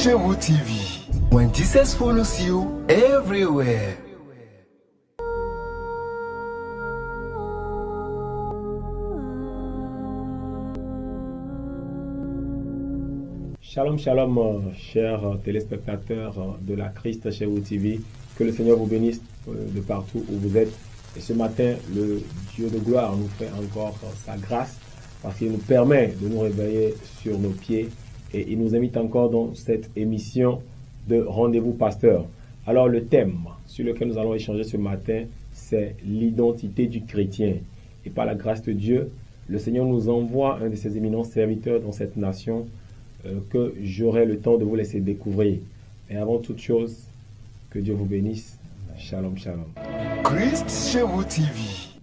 Shewu TV. When Jesus follows you everywhere. Shalom, shalom, chers téléspectateurs de la Christ Shewu TV. Que le Seigneur vous bénisse de partout où vous êtes. Et ce matin, le Dieu de gloire nous fait encore sa grâce parce qu'il nous permet de nous réveiller sur nos pieds et il nous invite encore dans cette émission de Rendez-vous Pasteur. Alors le thème sur lequel nous allons échanger ce matin, c'est l'identité du chrétien. Et par la grâce de Dieu, le Seigneur nous envoie un de ses éminents serviteurs dans cette nation que j'aurai le temps de vous laisser découvrir. Et avant toute chose, que Dieu vous bénisse. Shalom, shalom. Christ Shewu TV.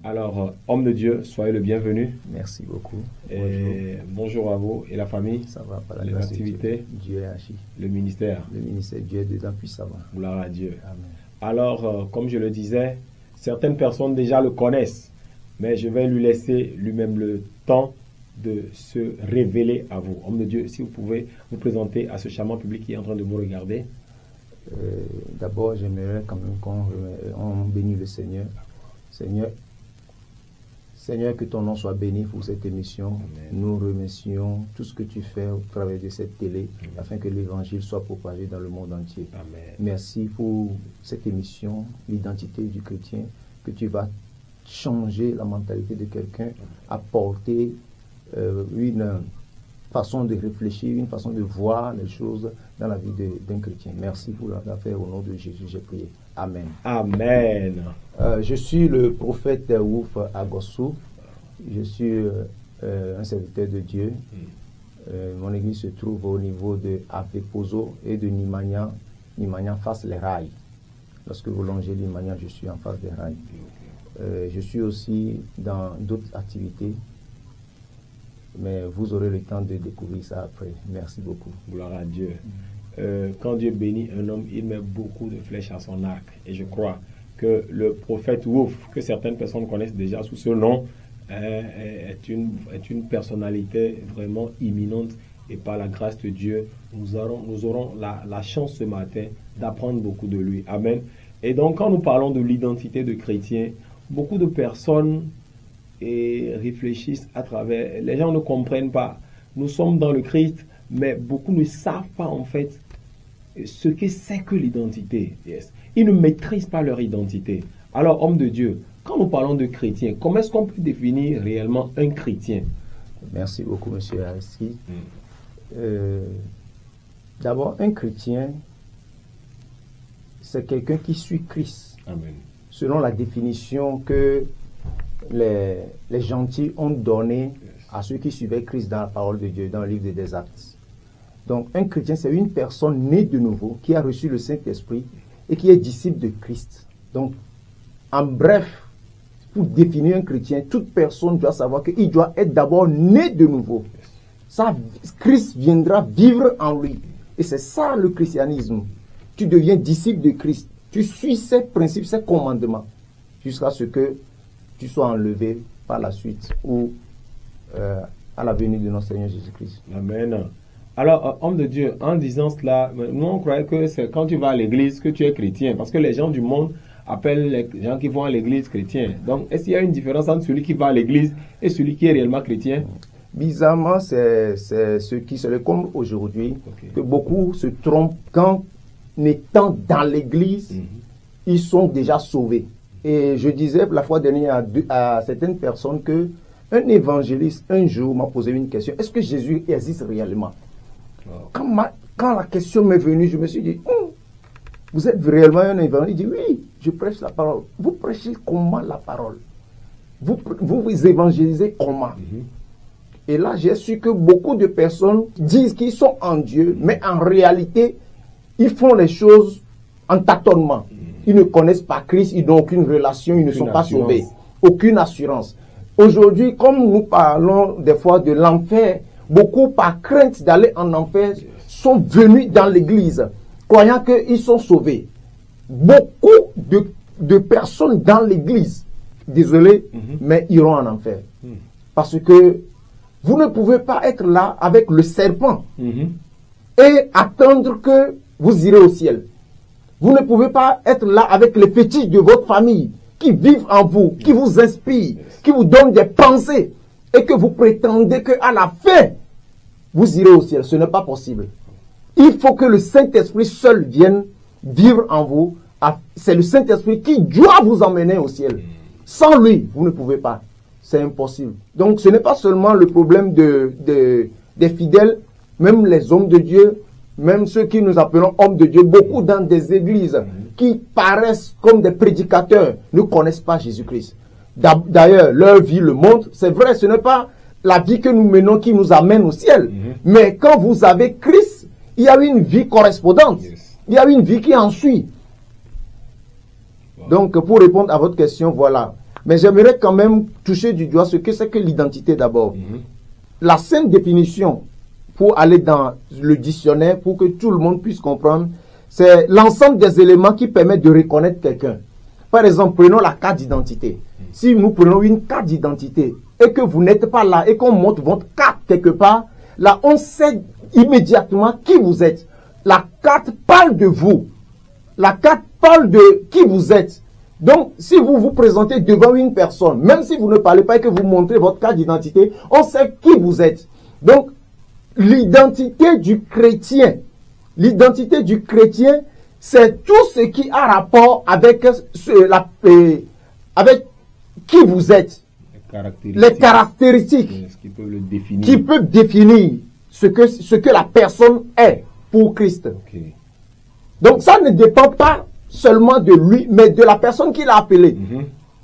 Alors, homme de Dieu, soyez le bienvenu. Merci beaucoup. Et bonjour à vous et la famille. Ça va par la les grâce activités, de Dieu. Dieu est agi. le ministère. Le ministère Dieu est dedans puissamment. Gloire à Dieu. Amen. Alors, comme je le disais, certaines personnes déjà le connaissent, mais je vais lui laisser lui-même le temps de se révéler à vous. Homme de Dieu, si vous pouvez vous présenter à ce charmant public qui est en train de vous regarder. D'abord, j'aimerais quand même qu'on bénisse le Seigneur. Seigneur, que ton nom soit béni pour cette émission. Amen. Nous remercions tout ce que tu fais au travers de cette télé, Amen, afin que l'évangile soit propagé dans le monde entier. Amen. Merci pour cette émission, l'identité du chrétien, que tu vas changer la mentalité de quelqu'un, apporter une façon de réfléchir, une façon de voir les choses dans la vie d'un chrétien. Merci pour la faire au nom de Jésus, j'ai prié. Amen. Amen. Je suis le prophète Wouf Agossou. Je suis un serviteur de Dieu. Mon église se trouve au niveau de Apepozo et de Nimanya. Nimanya face les rails. Lorsque vous longez Nimanya, je suis en face des rails. Je suis aussi dans d'autres activités. Mais vous aurez le temps de découvrir ça après. Merci beaucoup. Gloire à Dieu. Quand Dieu bénit un homme, il met beaucoup de flèches à son arc. Et je crois que le prophète Wouf, que certaines personnes connaissent déjà sous ce nom, est une personnalité vraiment imminente. Et par la grâce de Dieu, nous aurons la chance ce matin d'apprendre beaucoup de lui. Amen. Et donc, quand nous parlons de l'identité de chrétien, beaucoup de personnes réfléchissent à travers. Les gens ne comprennent pas. Nous sommes dans le Christ, mais beaucoup ne savent pas en fait ce que c'est que l'identité. Yes. Ils ne maîtrisent pas leur identité. Alors, homme de Dieu, quand nous parlons de chrétien, comment est-ce qu'on peut définir réellement un chrétien? Merci beaucoup, monsieur Aristide. D'abord, un chrétien, c'est quelqu'un qui suit Christ. Amen. Selon la définition que les gentils ont donnée à ceux qui suivaient Christ dans la parole de Dieu, dans le livre des Actes. Donc, un chrétien, c'est une personne née de nouveau, qui a reçu le Saint-Esprit et qui est disciple de Christ. Donc, en bref, pour définir un chrétien, toute personne doit savoir qu'il doit être d'abord né de nouveau. Ça, Christ viendra vivre en lui. Et c'est ça le christianisme. Tu deviens disciple de Christ. Tu suis ses principes, ses commandements, jusqu'à ce que tu sois enlevé par la suite ou à la venue de notre Seigneur Jésus-Christ. Amen. Alors, homme de Dieu, en disant cela, nous on croyait que c'est quand tu vas à l'église que tu es chrétien, parce que les gens du monde appellent les gens qui vont à l'église chrétiens. Donc, est-ce qu'il y a une différence entre celui qui va à l'église et celui qui est réellement chrétien? Bizarrement, c'est ce qui se fait comme aujourd'hui, que beaucoup se trompent quand, étant dans l'église, ils sont déjà sauvés. Et je disais la fois dernière à certaines personnes que un évangéliste, un jour, m'a posé une question. Est-ce que Jésus existe réellement? Quand la question m'est venue, je me suis dit, vous êtes réellement un évangéliste? Il dit, oui, je prêche la parole. Vous prêchez comment la parole? Vous évangélisez comment? Et là, j'ai su que beaucoup de personnes disent qu'ils sont en Dieu, mais en réalité, ils font les choses en tâtonnement. Ils ne connaissent pas Christ, ils n'ont aucune relation, ils ne sont pas sauvés. Aucune assurance. Aujourd'hui, comme nous parlons des fois de l'enfer, beaucoup par crainte d'aller en enfer sont venus dans l'église, croyant qu'ils sont sauvés. Beaucoup de personnes dans l'église, désolé, mais iront en enfer. Parce que vous ne pouvez pas être là avec le serpent. et attendre que vous irez au ciel. Vous ne pouvez pas être là avec les fétiches de votre famille qui vivent en vous, qui vous inspirent, qui vous donnent des pensées et que vous prétendez qu'à la fin, vous irez au ciel. Ce n'est pas possible. Il faut que le Saint-Esprit seul vienne vivre en vous. C'est le Saint-Esprit qui doit vous emmener au ciel. Sans lui, vous ne pouvez pas. C'est impossible. Donc ce n'est pas seulement le problème des fidèles, même les hommes de Dieu, même ceux qui nous appelons hommes de Dieu, beaucoup dans des églises qui paraissent comme des prédicateurs ne connaissent pas Jésus-Christ. D'ailleurs, leur vie le montre. C'est vrai, ce n'est pas la vie que nous menons qui nous amène au ciel. Mais quand vous avez Christ, il y a une vie correspondante. Il y a une vie qui en suit. Donc, pour répondre à votre question, voilà. Mais j'aimerais quand même toucher du doigt ce que c'est que l'identité d'abord. La simple définition, pour aller dans le dictionnaire, pour que tout le monde puisse comprendre, c'est l'ensemble des éléments qui permettent de reconnaître quelqu'un. Par exemple, prenons la carte d'identité. Si nous prenons une carte d'identité et que vous n'êtes pas là et qu'on montre votre carte quelque part, là, on sait immédiatement qui vous êtes. La carte parle de vous. La carte parle de qui vous êtes. Donc, si vous vous présentez devant une personne, même si vous ne parlez pas et que vous montrez votre carte d'identité, on sait qui vous êtes. Donc, l'identité du chrétien, c'est tout ce qui a rapport avec, avec qui vous êtes. Les caractéristiques qui peuvent définir ce que la personne est pour Christ. Donc, ça ne dépend pas seulement de lui, mais de la personne qui l'a appelé.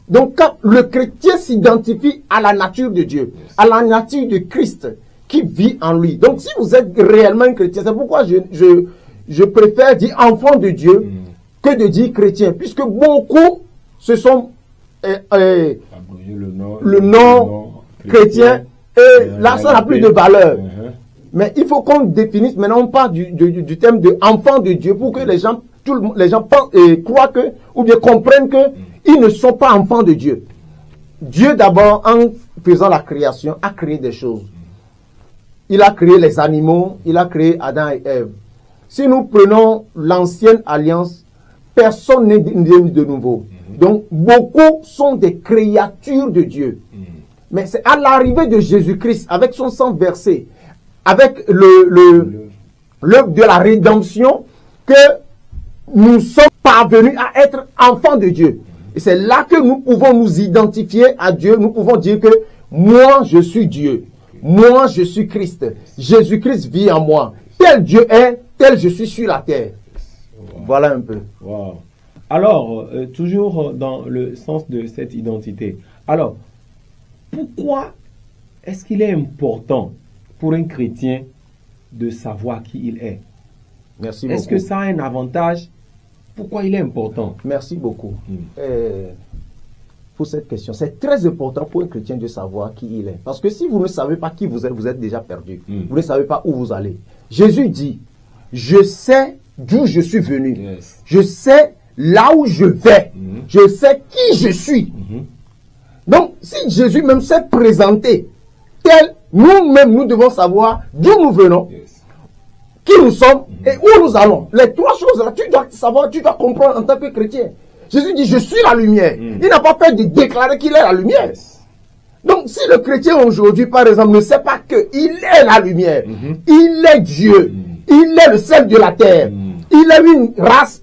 Donc, quand le chrétien s'identifie à la nature de Dieu, à la nature de Christ qui vit en lui. Donc, si vous êtes réellement un chrétien, c'est pourquoi je préfère dire enfant de Dieu que de dire chrétien, puisque beaucoup se sont le nom chrétien et là, ça n'a plus de valeur. Mais il faut qu'on définisse, maintenant on parle du thème de enfant de Dieu pour que les gens pensent et croient que, ou bien comprennent que ils ne sont pas enfants de Dieu. Dieu d'abord, en faisant la création, a créé des choses. Il a créé les animaux, il a créé Adam et Ève. Si nous prenons l'ancienne alliance, personne n'est de nouveau. Donc, beaucoup sont des créatures de Dieu. Mais c'est à l'arrivée de Jésus-Christ, avec son sang versé, avec l'œuvre de la rédemption, que nous sommes parvenus à être enfants de Dieu. Et c'est là que nous pouvons nous identifier à Dieu. Nous pouvons dire que moi, je suis Dieu. Moi, je suis Christ. Jésus-Christ vit en moi. Tel Dieu est, tel je suis sur la terre. Voilà un peu. Alors, toujours dans le sens de cette identité. Alors, pourquoi est-ce qu'il est important pour un chrétien de savoir qui il est? Merci beaucoup. Est-ce que ça a un avantage? Pourquoi il est important? Merci beaucoup pour cette question. C'est très important pour un chrétien de savoir qui il est. Parce que si vous ne savez pas qui vous êtes déjà perdu. Vous ne savez pas où vous allez. Jésus dit, je sais d'où je suis venu. Je sais là où je vais. Je sais qui je suis. Donc, si Jésus même s'est présenté tel, nous-mêmes, nous devons savoir d'où nous venons, qui nous sommes et où nous allons. Les trois choses là, tu dois savoir, tu dois comprendre en tant que chrétien. Jésus dit, je suis la lumière. Il n'a pas peur de déclarer qu'il est la lumière. Donc, si le chrétien aujourd'hui, par exemple, ne sait pas qu'il est la lumière, il est Dieu, il est le sel de la terre, il est une race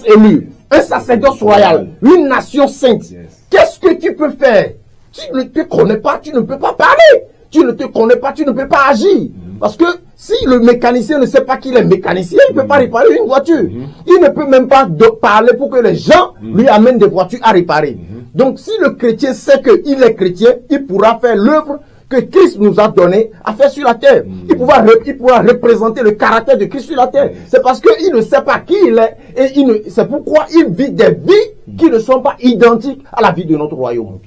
élue, un sacerdoce royal, une nation sainte. Qu'est-ce que tu peux faire? Tu ne te connais pas, tu ne peux pas parler. Tu ne te connais pas, tu ne peux pas agir. Parce que si le mécanicien ne sait pas qu'il est mécanicien, il ne peut pas réparer une voiture. Il ne peut même pas parler pour que les gens lui amènent des voitures à réparer. Donc si le chrétien sait qu'il est chrétien, il pourra faire l'œuvre que Christ nous a donnée à faire sur la terre. Il pourra représenter le caractère de Christ sur la terre. C'est parce qu'il ne sait pas qui il est et c'est pourquoi il vit des vies qui ne sont pas identiques à la vie de notre royaume.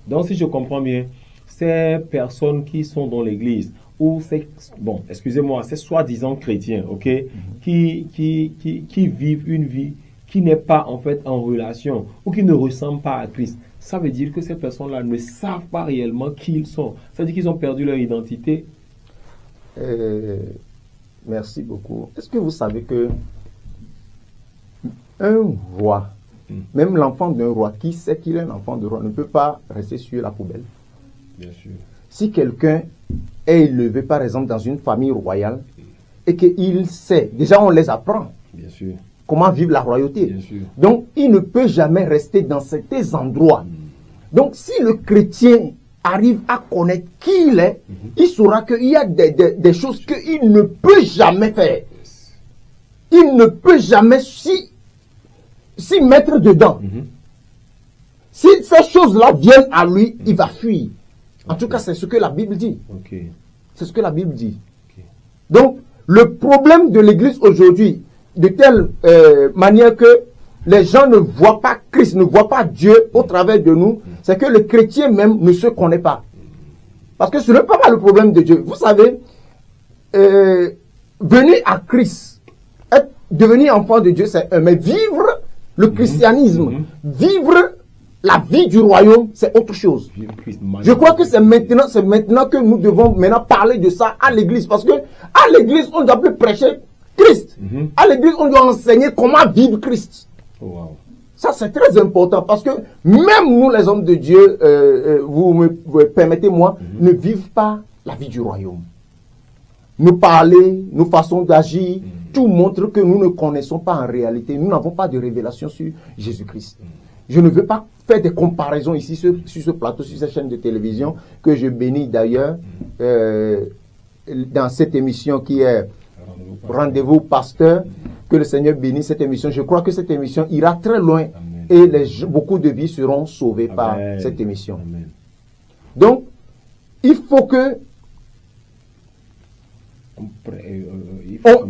Donc si je comprends bien, ces personnes qui sont dans l'église, ou ces, bon, excusez-moi, ces soi-disant chrétiens, qui vivent une vie qui n'est pas en fait en relation, ou qui ne ressemble pas à Christ, ça veut dire que ces personnes-là ne savent pas réellement qui ils sont. Ça veut dire qu'ils ont perdu leur identité. Merci beaucoup. Est-ce que vous savez que un roi, même l'enfant d'un roi, qui sait qu'il est un enfant de roi, ne peut pas rester sur la poubelle? Bien sûr. Si quelqu'un est élevé, par exemple, dans une famille royale, et qu'il sait, déjà on les apprend Bien sûr. comment vivre la royauté. Bien sûr. Donc, il ne peut jamais rester dans ces endroits. Donc, si le chrétien arrive à connaître qui il est, il saura qu'il y a des choses qu'il ne peut jamais faire. Il ne peut jamais s'y mettre dedans. Si ces choses-là viennent à lui, il va fuir. En tout cas, c'est ce que la Bible dit. C'est ce que la Bible dit. Donc, le problème de l'Église aujourd'hui, de telle manière que les gens ne voient pas Christ, ne voient pas Dieu au travers de nous, c'est que le chrétien même ne se connaît pas. Parce que ce n'est pas le problème de Dieu. Vous savez, venir à Christ, devenir enfant de Dieu, c'est un. Mais vivre le christianisme, vivre la vie du royaume, c'est autre chose. Je crois que c'est maintenant que nous devons maintenant parler de ça à l'église. Parce que à l'église, on doit plus prêcher Christ. À l'église, on doit enseigner comment vivre Christ. Wow. Ça, c'est très important parce que même nous, les hommes de Dieu, vous me permettez-moi, ne vivent pas la vie du royaume. Nous parler, nos façons d'agir, tout montre que nous ne connaissons pas en réalité. Nous n'avons pas de révélation sur Jésus-Christ. Je ne veux pas faire des comparaisons ici sur ce plateau, sur cette chaîne de télévision, que je bénis d'ailleurs dans cette émission qui est Rendez-vous Pasteur. Que le Seigneur bénisse cette émission. Je crois que cette émission ira très loin. Amen. Et beaucoup de vies seront sauvées par cette émission. Amen. Donc, il faut que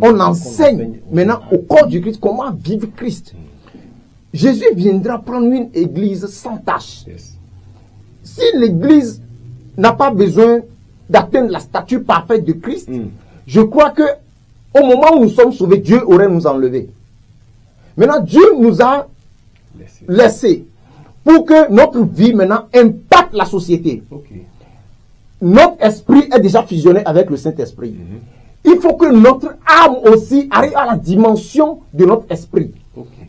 on enseigne maintenant au corps du Christ comment vivre Christ. Jésus viendra prendre une église sans tâche. Si l'église n'a pas besoin d'atteindre la stature parfaite de Christ, je crois que au moment où nous sommes sauvés, Dieu aurait nous enlevé. Maintenant, Dieu nous a laissés pour que notre vie maintenant impacte la société. Notre esprit est déjà fusionné avec le Saint-Esprit. Il faut que notre âme aussi arrive à la dimension de notre esprit.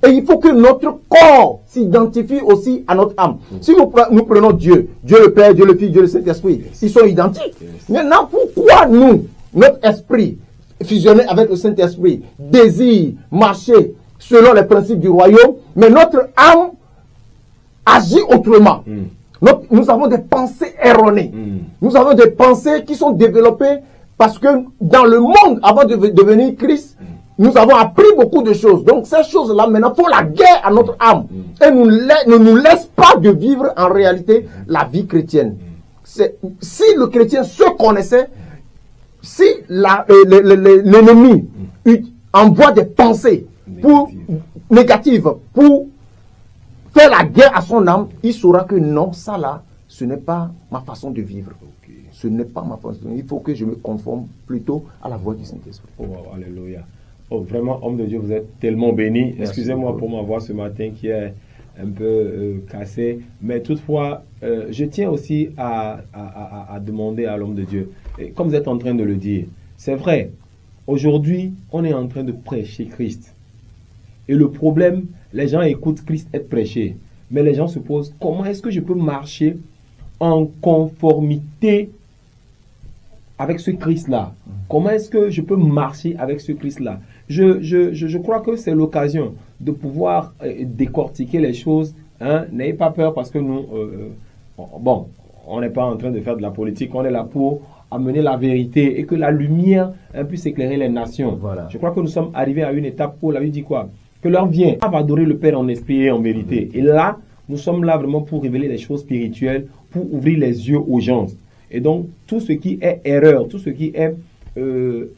Et il faut que notre corps s'identifie aussi à notre âme. Si nous prenons Dieu, Dieu le Père, Dieu le Fils, Dieu le Saint-Esprit, ils sont identiques. Maintenant, pourquoi nous, notre esprit, fusionné avec le Saint-Esprit, désire marcher selon les principes du royaume, mais notre âme agit autrement. Nous avons des pensées erronées. Nous avons des pensées qui sont développées parce que dans le monde, avant de devenir Christ, nous avons appris beaucoup de choses. Donc ces choses-là, maintenant, font la guerre à notre âme. Et ne nous laissent pas de vivre en réalité la vie chrétienne. Si le chrétien se connaissait, si l'ennemi envoie des pensées négatives pour faire la guerre à son âme, il saura que non, ça là, ce n'est pas ma façon de vivre. Ce n'est pas ma façon de vivre. Il faut que je me conforme plutôt à la voix du Saint-Esprit. Oh, alléluia. Oh, vraiment, homme de Dieu, vous êtes tellement béni. Excusez-moi pour ma voix ce matin qui est un peu cassée. Mais toutefois, je tiens aussi à demander à l'homme de Dieu, et comme vous êtes en train de le dire, c'est vrai, aujourd'hui, on est en train de prêcher Christ. Et le problème, les gens écoutent Christ être prêché. Mais les gens se posent, comment est-ce que je peux marcher en conformité avec ce Christ-là? Comment est-ce que je peux marcher avec ce Christ-là? Je crois que c'est l'occasion de pouvoir décortiquer les choses. N'ayez pas peur parce que nous, on n'est pas en train de faire de la politique. On est là pour amener la vérité et que la lumière puisse éclairer les nations. Voilà. Je crois que nous sommes arrivés à une étape où la Bible dit quoi? Que l'heure vient à adorer le Père en esprit et en vérité. Et là, nous sommes là vraiment pour révéler les choses spirituelles, pour ouvrir les yeux aux gens. Et donc, tout ce qui est erreur, tout ce qui est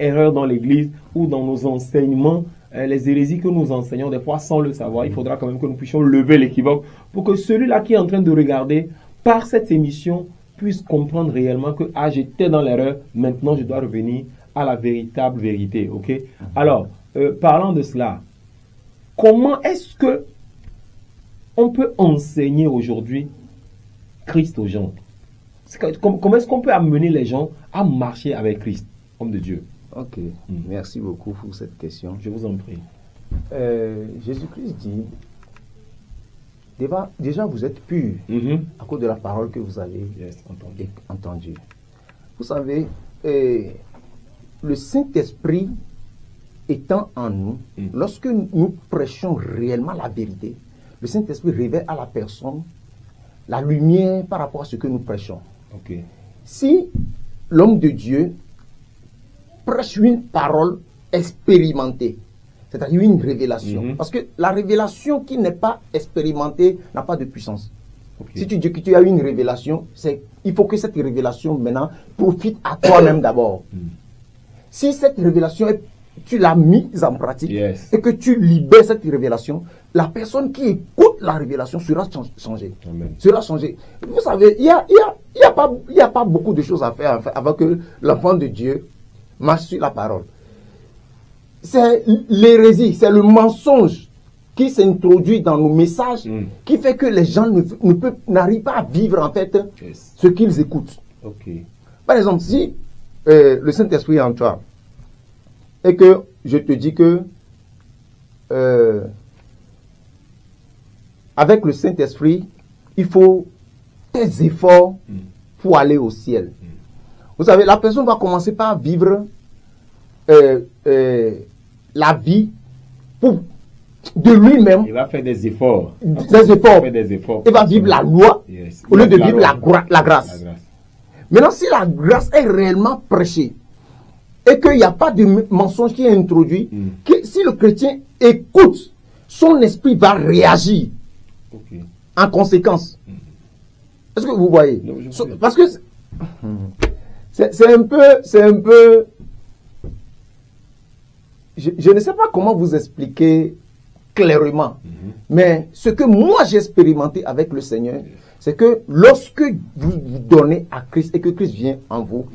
erreur dans l'Église ou dans nos enseignements, les hérésies que nous enseignons des fois sans le savoir, il faudra quand même que nous puissions lever l'équivoque pour que celui-là qui est en train de regarder par cette émission puisse comprendre réellement que j'étais dans l'erreur, maintenant je dois revenir à la véritable vérité. Ok? Alors, parlant de cela, comment est-ce que on peut enseigner aujourd'hui Christ aux gens? Comment est-ce qu'on peut amener les gens à marcher avec Christ? homme de Dieu. Ok, merci beaucoup pour cette question. Je vous en prie. Jésus-Christ dit, déjà vous êtes pur à cause de la parole que vous avez entendue. Vous savez, le Saint-Esprit étant en nous, lorsque nous prêchons réellement la vérité, le Saint-Esprit révèle à la personne la lumière par rapport à ce que nous prêchons. Okay. Si l'homme de Dieu prêche une parole expérimentée, c'est-à-dire une révélation, parce que la révélation qui n'est pas expérimentée n'a pas de puissance. Okay. Si tu dis que tu as une révélation, il faut que cette révélation maintenant profite à toi-même d'abord. Si cette révélation, tu l'as mise en pratique et que tu libères cette révélation, la personne qui écoute la révélation sera changée. Sera changée. Vous savez, il y a pas beaucoup de choses à faire avant que l'enfant de Dieu marche sur la parole. C'est l'hérésie, c'est le mensonge qui s'introduit dans nos messages, qui fait que les gens n'arrivent pas à vivre en fait ce qu'ils écoutent. Okay. Par exemple, si le Saint-Esprit est en toi, et que je te dis que avec le Saint-Esprit, il faut des efforts pour aller au ciel. Vous savez, la personne va commencer par vivre la vie de lui-même. Il va faire des efforts. Il va vivre la loi au lieu de vivre la grâce. Maintenant, si la grâce est réellement prêchée et qu'il n'y a pas de mensonge qui est introduit, si le chrétien écoute, son esprit va réagir en conséquence. Est-ce que vous voyez? Non, parce que c'est un peu... Je ne sais pas comment vous expliquer clairement, mais ce que moi j'ai expérimenté avec le Seigneur, c'est que lorsque vous vous donnez à Christ et que Christ vient en vous,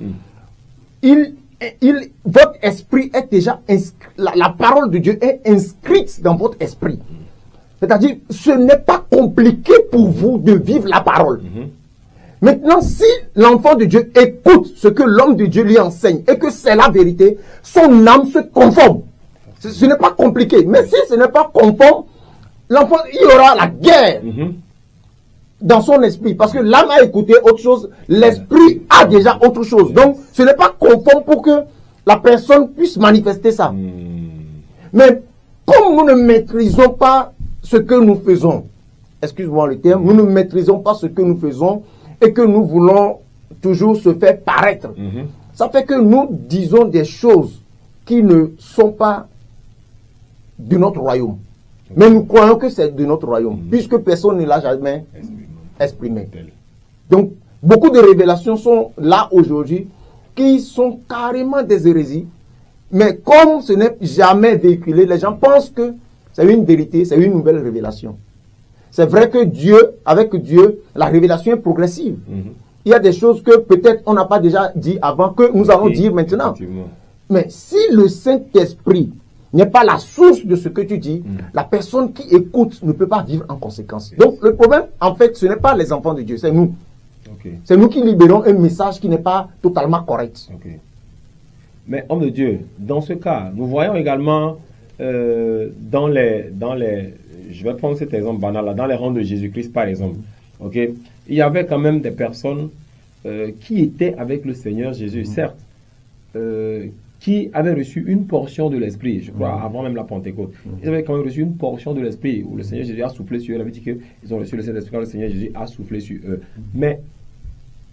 votre esprit est déjà inscrit, la parole de Dieu est inscrite dans votre esprit. C'est-à-dire, ce n'est pas compliqué pour vous de vivre la parole. Maintenant, si l'enfant de Dieu écoute ce que l'homme de Dieu lui enseigne et que c'est la vérité, son âme se conforme. Ce n'est pas compliqué. Mais si ce n'est pas conforme, l'enfant, il y aura la guerre dans son esprit. Parce que l'âme a écouté autre chose, l'esprit a déjà autre chose. Donc, ce n'est pas conforme pour que la personne puisse manifester ça. Mais comme nous ne maîtrisons pas ce que nous faisons, excuse-moi le terme, nous ne maîtrisons pas ce que nous faisons et que nous voulons toujours se faire paraître. Ça fait que nous disons des choses qui ne sont pas de notre royaume. Mais nous croyons que c'est de notre royaume, puisque personne ne l'a jamais exprimé. Donc, beaucoup de révélations sont là aujourd'hui, qui sont carrément des hérésies. Mais comme ce n'est jamais véhiculé, les gens pensent que c'est une vérité, c'est une nouvelle révélation. C'est vrai que avec Dieu, la révélation est progressive. Il y a des choses que peut-être on n'a pas déjà dit avant, que nous allons dire maintenant. Mais si le Saint-Esprit n'est pas la source de ce que tu dis, la personne qui écoute ne peut pas vivre en conséquence. Donc le problème, en fait, ce n'est pas les enfants de Dieu, c'est nous. C'est nous qui libérons un message qui n'est pas totalement correct. Mais homme de Dieu, dans ce cas, nous voyons également dans les je vais prendre cet exemple banal là, dans les rangs de Jésus-Christ par exemple, il y avait quand même des personnes qui étaient avec le Seigneur Jésus, certes, qui avaient reçu une portion de l'Esprit, je crois, avant même la Pentecôte. Ils avaient quand même reçu une portion de l'Esprit, où le Seigneur Jésus a soufflé sur eux. Il avait dit qu'ils ont reçu le Saint-Esprit quand le Seigneur Jésus a soufflé sur eux. Mais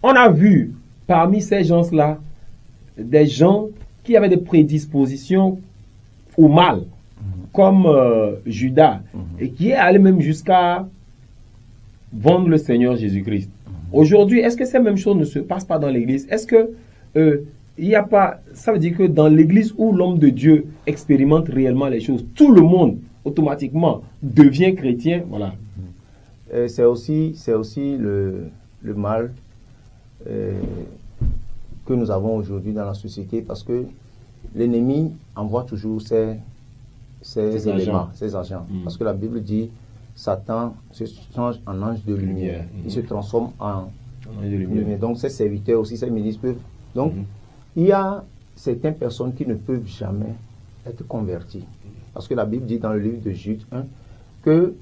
on a vu parmi ces gens-là des gens qui avaient des prédispositions au mal, comme Judas, et qui est allé même jusqu'à vendre le Seigneur Jésus-Christ. Aujourd'hui, est-ce que ces mêmes choses ne se passent pas dans l'Église? Est-ce que il n'y a pas, ça veut dire que dans l'Église où l'homme de Dieu expérimente réellement les choses, tout le monde automatiquement devient chrétien, voilà. C'est aussi le mal que nous avons aujourd'hui dans la société, parce que l'ennemi envoie toujours ses éléments, ses agents. Parce que la Bible dit, Satan se change en ange de lumière. Il se transforme en ange de lumière. Donc ses serviteurs aussi, ses ministres peuvent. Donc il y a certaines personnes qui ne peuvent jamais être converties. Parce que la Bible dit dans le livre de Jude 1 qu'il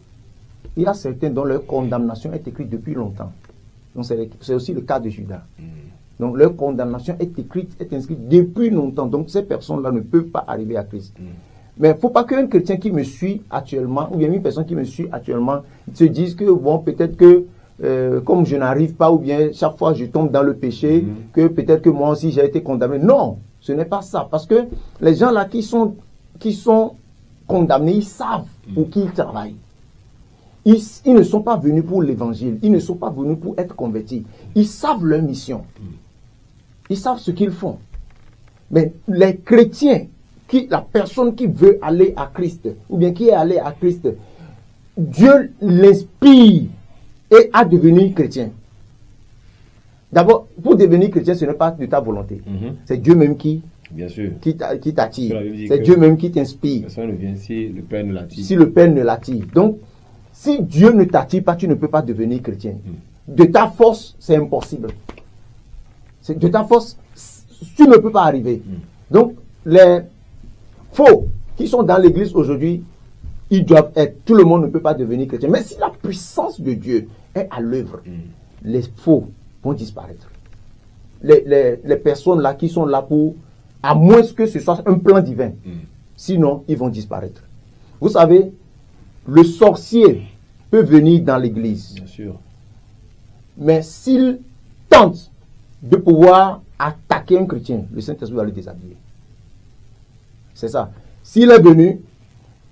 y a certains dont leur condamnation est écrite depuis longtemps. Donc c'est aussi le cas de Judas. Donc leur condamnation est écrite, est inscrite depuis longtemps. Donc ces personnes-là ne peuvent pas arriver à Christ. Mais il ne faut pas qu'un chrétien qui me suit actuellement, ou bien une personne qui me suit actuellement, se dise que bon, peut-être que comme je n'arrive pas, ou bien chaque fois je tombe dans le péché, que peut-être que moi aussi j'ai été condamné. Non, ce n'est pas ça. Parce que les gens là qui sont condamnés, ils savent pour qui ils travaillent. Ils ne sont pas venus pour l'évangile, ils ne sont pas venus pour être convertis. Ils savent leur mission. Ils savent ce qu'ils font. Mais les chrétiens, la personne qui veut aller à Christ, ou bien qui est allé à Christ, Dieu l'inspire et à devenir chrétien. D'abord, pour devenir chrétien, ce n'est pas de ta volonté. C'est Dieu même qui t'attire. C'est Dieu même qui t'inspire. Personne ne vient si le Père ne l'attire. Si le Père ne l'attire. Donc, si Dieu ne t'attire pas, tu ne peux pas devenir chrétien. De ta force, c'est impossible. De ta force, tu ne peux pas arriver. Donc, les faux qui sont dans l'église aujourd'hui, ils doivent être. Tout le monde ne peut pas devenir chrétien. Mais si la puissance de Dieu est à l'œuvre, les faux vont disparaître. Les personnes là qui sont là pour, à moins que ce soit un plan divin, sinon ils vont disparaître. Vous savez, le sorcier peut venir dans l'église. Bien sûr. Mais s'il tente de pouvoir attaquer un chrétien, le Saint-Esprit va le déshabiller. C'est ça. S'il est venu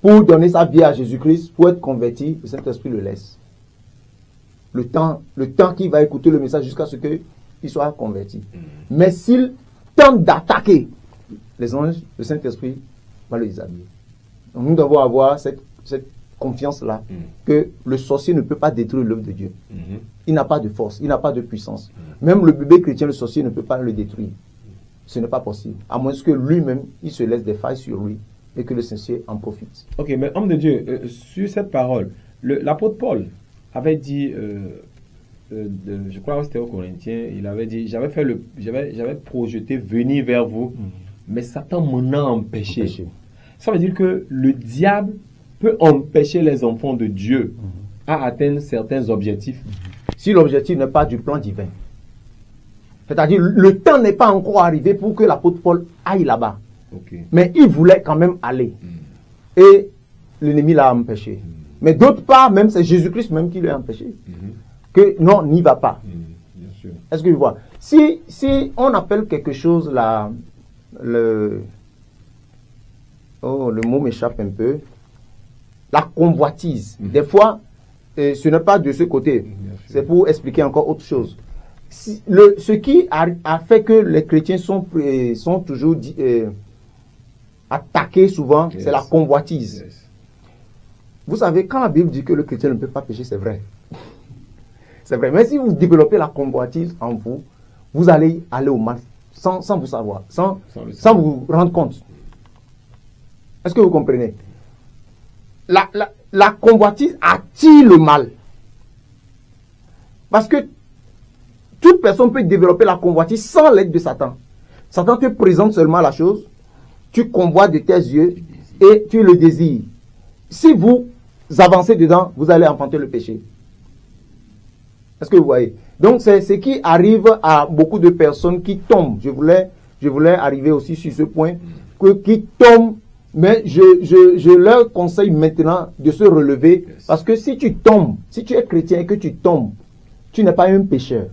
pour donner sa vie à Jésus-Christ, pour être converti, le Saint-Esprit le laisse. Le temps qu'il va écouter le message jusqu'à ce qu'il soit converti. Mais s'il tente d'attaquer les anges, le Saint-Esprit va le déshabiller. Donc nous devons avoir cette confiance-là, que le sorcier ne peut pas détruire l'œuvre de Dieu. Il n'a pas de force, il n'a pas de puissance. Même le bébé chrétien, le sorcier ne peut pas le détruire. Ce n'est pas possible. À moins que lui-même, il se laisse des failles sur lui et que le sorcier en profite. Ok, mais homme de Dieu, sur cette parole, l'apôtre Paul avait dit, je crois que c'était aux Corinthiens, il avait dit, j'avais projeté venir vers vous, mais Satan m'en a empêché. Ça veut dire que le diable peut empêcher les enfants de Dieu à atteindre certains objectifs. Si l'objectif n'est pas du plan divin. C'est-à-dire, le temps n'est pas encore arrivé pour que l'apôtre Paul aille là-bas. Mais il voulait quand même aller. Et l'ennemi l'a empêché. Mais d'autre part, même c'est Jésus-Christ même qui l'a empêché. Que non, n'y va pas. Est-ce que vous voyez? Si on appelle quelque chose là, le mot m'échappe un peu, la convoitise. Des fois, ce n'est pas de ce côté. C'est pour expliquer encore autre chose. Ce qui a fait que les chrétiens sont toujours attaqués souvent, c'est la convoitise. Vous savez, quand la Bible dit que le chrétien ne peut pas pécher, c'est vrai. C'est vrai. Mais si vous développez la convoitise en vous, vous allez aller au mal sans vous savoir, sans vous rendre compte. Est-ce que vous comprenez? La convoitise attire le mal. Parce que toute personne peut développer la convoitise sans l'aide de Satan. Satan te présente seulement la chose, tu convoites de tes yeux et tu le désires. Si vous avancez dedans, vous allez enfanter le péché. Est-ce que vous voyez? Donc c'est ce qui arrive à beaucoup de personnes qui tombent. Je voulais arriver aussi sur ce point, qui tombent. Mais je leur conseille maintenant de se relever, parce que si tu tombes, si tu es chrétien et que tu tombes, tu n'es pas un pécheur.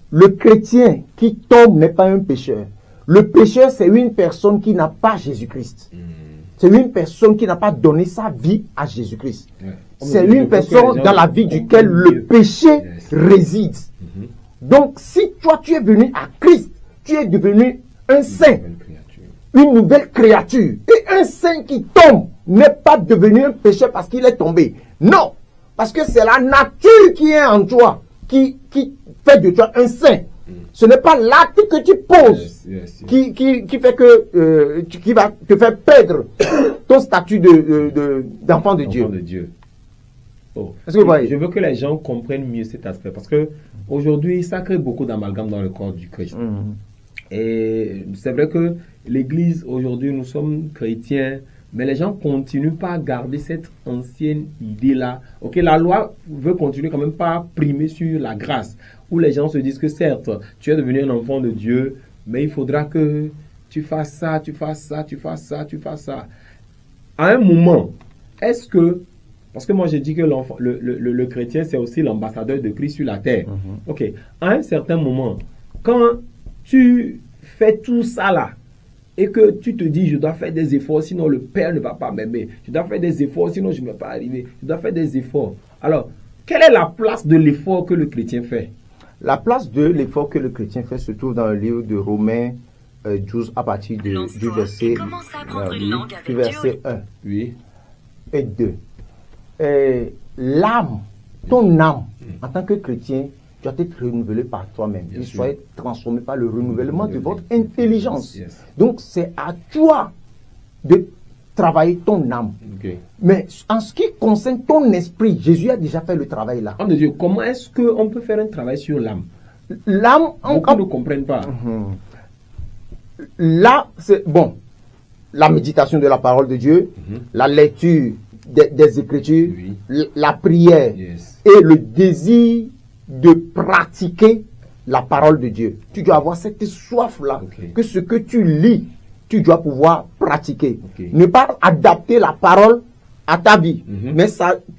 Le chrétien qui tombe n'est pas un pécheur. Le pécheur, c'est une personne qui n'a pas Jésus-Christ. C'est une personne qui n'a pas donné sa vie à Jésus-Christ. C'est une personne dans la vie duquel le péché réside. Donc, si toi tu es venu à Christ, tu es devenu un saint. Une nouvelle créature. Et un saint qui tombe n'est pas devenu un pécheur parce qu'il est tombé. Non. Parce que c'est la nature qui est en toi qui fait de toi un saint. Ce n'est pas l'acte que tu poses qui fait que qui va te faire perdre ton statut d'enfant de Dieu. Oh. Est-ce que vous voyez? Je veux que les gens comprennent mieux cet aspect parce que aujourd'hui ça crée beaucoup d'amalgame dans le corps du Christ. Et c'est vrai que l'Église, aujourd'hui, nous sommes chrétiens, mais les gens continuent pas à garder cette ancienne idée-là. Ok, la loi veut continuer quand même pas à primer sur la grâce, où les gens se disent que certes, tu es devenu un enfant de Dieu, mais il faudra que tu fasses ça, tu fasses ça, tu fasses ça, tu fasses ça. À un moment, est-ce que, parce que moi j'ai dit que le chrétien c'est aussi l'ambassadeur de Christ sur la terre. Ok, à un certain moment, quand tu fais tout ça là, et que tu te dis, je dois faire des efforts, sinon le Père ne va pas m'aimer. Je dois faire des efforts, sinon je ne vais pas arriver. Je dois faire des efforts. Alors, quelle est la place de l'effort que le chrétien fait? La place de l'effort que le chrétien fait se trouve dans le livre de Romains 12 à partir du verset, du verset 1 et 2. L'âme, ton âme, en tant que chrétien, doit être renouvelé par toi-même. Il soit transformé par le renouvellement de votre intelligence. Donc, c'est à toi de travailler ton âme. Mais en ce qui concerne ton esprit, Jésus a déjà fait le travail là. Oh de Dieu, comment est-ce qu'on peut faire un travail sur l'âme? L'âme, beaucoup ne comprennent pas. Là, c'est bon. La méditation de la parole de Dieu, la lecture des Écritures, la prière et le désir de pratiquer la parole de Dieu. Tu dois avoir cette soif-là, que ce que tu lis, tu dois pouvoir pratiquer. Ne pas adapter la parole à ta vie, mais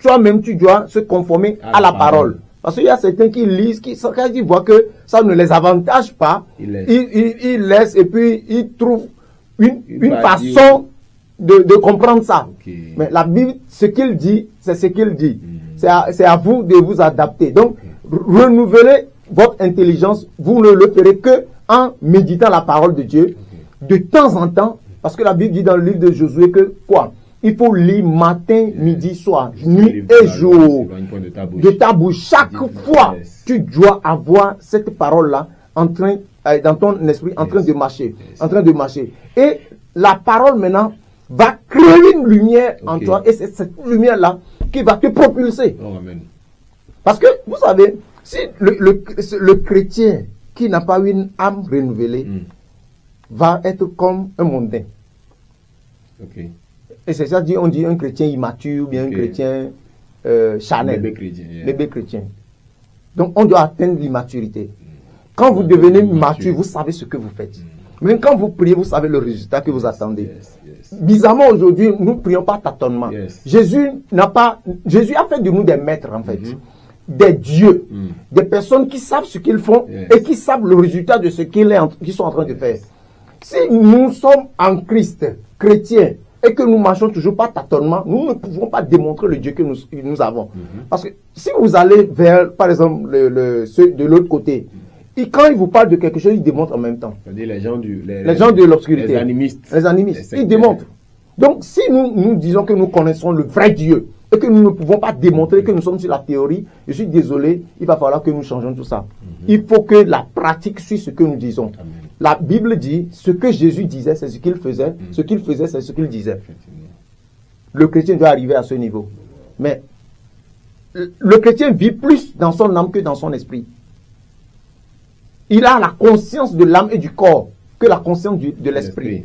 toi-même, tu dois se conformer à la parole. Parce qu'il y a certains qui lisent, quand ils voient que ça ne les avantage pas, ils laissent et puis ils trouvent une façon de comprendre ça. Mais la Bible, ce qu'il dit, c'est ce qu'il dit. C'est à vous de vous adapter. Donc, renouveler votre intelligence, vous ne le ferez que en méditant la parole de Dieu de temps en temps, parce que la Bible dit dans le livre de Josué que quoi? Il faut lire matin, midi, soir, nuit et jour de ta bouche. Chaque fois, tu dois avoir cette parole-là en train, dans ton esprit, en train de marcher, en train de marcher. Et la parole maintenant va créer une lumière en toi, et c'est cette lumière-là qui va te propulser. Parce que, vous savez, si le chrétien qui n'a pas une âme renouvelée va être comme un mondain. Et c'est ça, on dit un chrétien immature, bien un chrétien charnel. Bébé chrétien. Donc, on doit atteindre l'immaturité. Quand vous devenez mature, vous savez ce que vous faites. Même quand vous priez, vous savez le résultat que vous attendez. Bizarrement, aujourd'hui, nous ne prions pas tâtonnement. Jésus a fait de nous des maîtres, en fait. Des dieux. Des personnes qui savent ce qu'ils font et qui savent le résultat de ce qu'ils sont en train de faire. Si nous sommes en Christ, chrétiens, et que nous marchons toujours pas tâtonnement, nous ne pouvons pas démontrer le Dieu que nous avons. Parce que si vous allez vers, par exemple, ceux de l'autre côté, et quand ils vous parlent de quelque chose, ils démontrent en même temps. C'est-à-dire les gens de l'obscurité. Les animistes. Les animistes. Ils démontrent. Donc, si nous disons que nous connaissons le vrai Dieu, et que nous ne pouvons pas démontrer que nous sommes sur la théorie, je suis désolé, il va falloir que nous changeons tout ça. Il faut que la pratique suive ce que nous disons. Amen. La Bible dit, ce que Jésus disait, c'est ce qu'il faisait. Ce qu'il faisait, c'est ce qu'il disait. Le chrétien doit arriver à ce niveau. Mais le chrétien vit plus dans son âme que dans son esprit. Il a la conscience de l'âme et du corps que la conscience de l'esprit.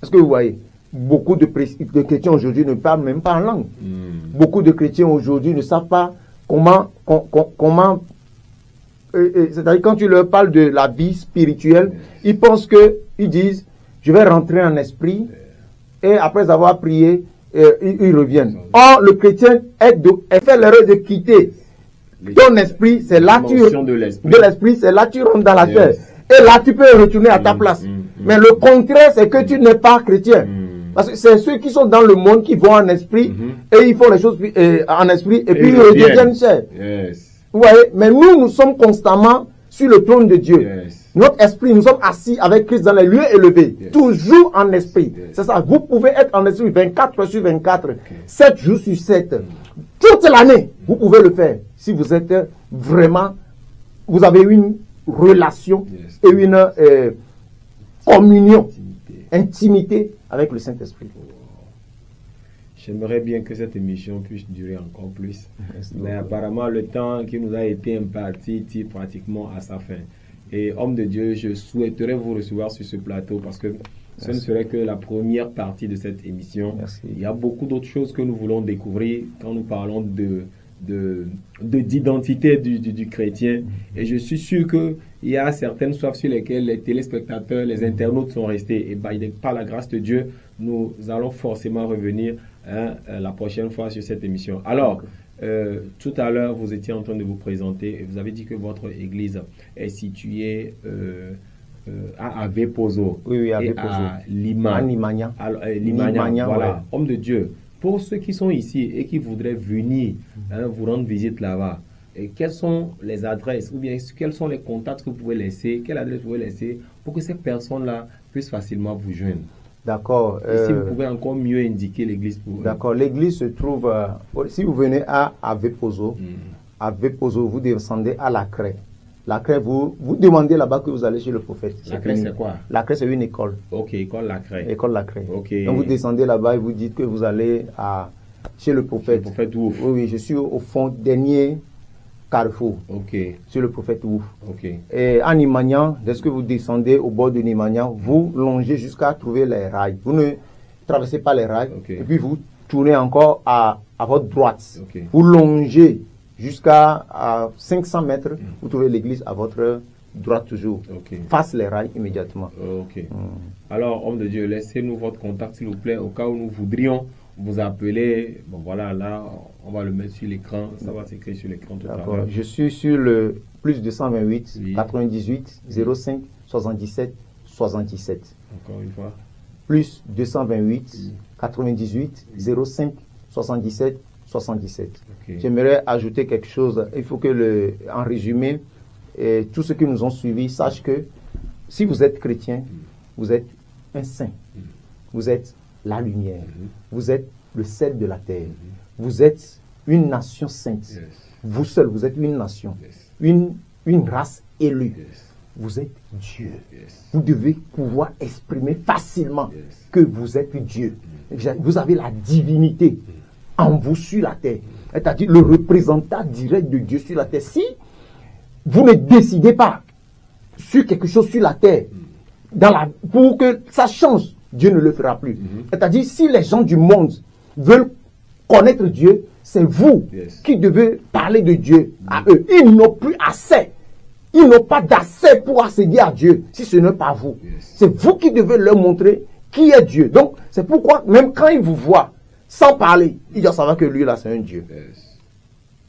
Est-ce que vous voyez? Beaucoup de chrétiens aujourd'hui ne parlent même pas en langue. Beaucoup de chrétiens aujourd'hui ne savent pas comment c'est-à-dire quand tu leur parles de la vie spirituelle, ils pensent ils disent, je vais rentrer en esprit, et après avoir prié, ils reviennent. Or, le chrétien fait l'erreur de quitter ton esprit, c'est là de l'esprit, c'est là tu rentres dans la terre. Et là, tu peux retourner à ta place. Mais le contraire, c'est que tu n'es pas chrétien. Parce que c'est ceux qui sont dans le monde qui vont en esprit, et ils font les choses en esprit, et puis ils reviennent chair. Vous voyez, mais nous sommes constamment sur le trône de Dieu. Notre esprit, nous sommes assis avec Christ dans les lieux élevés, toujours en esprit. C'est ça, vous pouvez être en esprit 24 sur 24, 7 jours sur 7. Toute l'année, vous pouvez le faire. Si vous êtes vraiment, vous avez une relation et une communion, intimité avec le Saint-Esprit. J'aimerais bien que cette émission puisse durer encore plus. Mais apparemment, le temps qui nous a été imparti tire pratiquement à sa fin. Et homme de Dieu, je souhaiterais vous recevoir sur ce plateau parce que ce ne serait que la première partie de cette émission. Merci. Il y a beaucoup d'autres choses que nous voulons découvrir quand nous parlons d'identité du chrétien. Et je suis sûr qu'il y a certaines soifs sur lesquelles les téléspectateurs, les internautes sont restés. Et par la grâce de Dieu, nous allons forcément revenir la prochaine fois sur cette émission. Alors, tout à l'heure, vous étiez en train de vous présenter et vous avez dit que votre église est située à Avepozo, oui, à et Avepozo. à Lima. Limagna. Limagna, voilà. Ouais. Homme de Dieu, pour ceux qui sont ici et qui voudraient venir vous rendre visite là-bas, quelles sont les adresses ou bien quels sont les contacts que vous pouvez laisser, quelle adresse vous pouvez laisser pour que ces personnes-là puissent facilement vous joindre? D'accord. Et si vous pouvez encore mieux indiquer l'église pour eux. D'accord. L'église se trouve, si vous venez à Avepozo, Avepozo, vous descendez à la Craie. La Craie, vous demandez là-bas que vous allez chez le prophète. La Craie, c'est quoi? La Craie, c'est une école. Ok, école La Craie. École La Craie. Ok. Donc vous descendez là-bas et vous dites que vous allez chez le prophète. Le prophète Ouf. Oui, oui, je suis au fond, dernier carrefour. Ok. Sur le prophète Ouf. Ok. Et à Nimagnan, dès que vous descendez au bord de Nimagnan, vous longez jusqu'à trouver les rails. Vous ne traversez pas les rails. Ok. Et puis vous tournez encore à votre droite. Ok. Vous longez jusqu'à 500 mètres. Vous trouvez l'église à votre droite toujours. Ok. Face les rails immédiatement. Ok. Alors, homme de Dieu, laissez-nous votre contact, s'il vous plaît, au cas où nous voudrions vous appeler. Bon, voilà, là, on va le mettre sur l'écran. Ça va s'écrire sur l'écran tout à l'heure. Je suis sur le plus 228 Oui. 98 05 77 77. Encore une fois. Plus 228 98 05 77 77. Ok. J'aimerais ajouter quelque chose. Il faut que, en résumé, tous ceux qui nous ont suivis sachent que si vous êtes chrétien, vous êtes un saint. Vous êtes la lumière. Vous êtes le sel de la terre. Vous êtes une nation sainte. Yes. Vous seul, vous êtes une nation. Yes. Une race élue. Yes. Vous êtes Dieu. Yes. Vous devez pouvoir exprimer facilement Yes. que vous êtes Dieu. Vous avez la divinité en vous sur la terre. C'est-à-dire le représentant direct de Dieu sur la terre. Si vous ne décidez pas sur quelque chose sur la terre, pour que ça change, Dieu ne le fera plus. C'est-à-dire si les gens du monde veulent connaître Dieu, c'est vous qui devez parler de Dieu à eux. Ils n'ont plus assez. Ils n'ont pas d'accès pour accéder à Dieu si ce n'est pas vous. C'est vous qui devez leur montrer qui est Dieu. Donc, c'est pourquoi, même quand ils vous voient, sans parler, ils doivent savoir que lui, là, c'est un Dieu. Yes.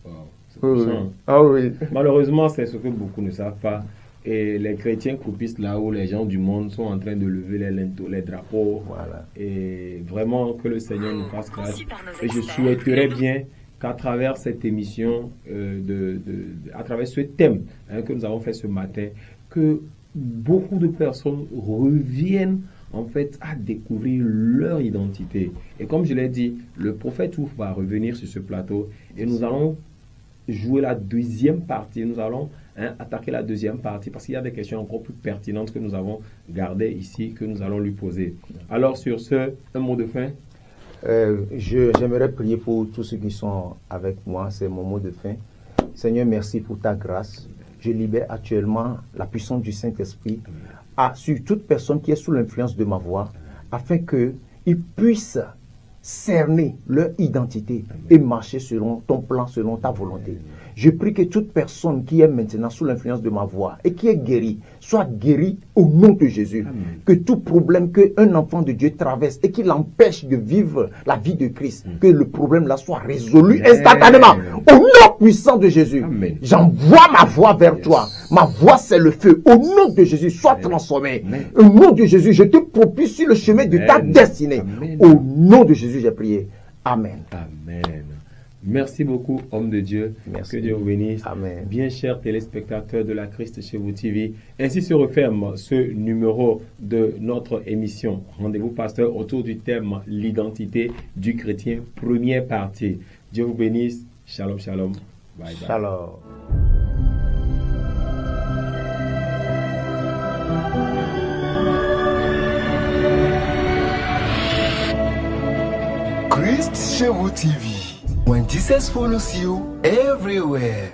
Wow. C'est Oui, puissant. oui. Ah oui. Malheureusement, c'est ce que beaucoup ne savent pas. Et les chrétiens croupissent là où les gens du monde sont en train de lever les drapeaux. Voilà. Et vraiment que le Seigneur nous fasse grâce. Et je souhaiterais bien qu'à travers cette émission, à travers ce thème que nous avons fait ce matin, que beaucoup de personnes reviennent en fait à découvrir leur identité. Et comme je l'ai dit, le prophète Ouf va revenir sur ce plateau et nous allons jouer la deuxième partie. Nous allons attaquer la deuxième partie parce qu'il y a des questions encore plus pertinentes que nous avons gardées ici, que nous allons lui poser. Alors sur ce, un mot de fin. J'aimerais prier pour tous ceux qui sont avec moi. C'est mon mot de fin. Seigneur, merci pour ta grâce. Je libère actuellement la puissance du Saint-Esprit sur toute personne qui est sous l'influence de ma voix, afin qu'ils puissent cerner leur identité et marcher selon ton plan, selon ta volonté. Je prie que toute personne qui est maintenant sous l'influence de ma voix et qui est guérie, soit guérie au nom de Jésus. Amen. Que tout problème qu'un enfant de Dieu traverse et qui l'empêche de vivre la vie de Christ, que le problème là soit résolu instantanément. Au nom puissant de Jésus, j'envoie ma voix vers toi. Ma voix c'est le feu. Au nom de Jésus, sois transformé. Au nom de Jésus, je te propulse sur le chemin de ta destinée. Au nom de Jésus, j'ai prié. Amen. Amen. Merci beaucoup, homme de Dieu. Merci. Que Dieu vous bénisse. Amen. Bien chers téléspectateurs de la Christ chez vous TV, ainsi se referme ce numéro de notre émission. Rendez-vous, pasteur, autour du thème l'identité du chrétien, première partie. Dieu vous bénisse. Shalom, shalom. Bye, bye. Shalom. Christ chez vous TV. When Jesus follows you everywhere.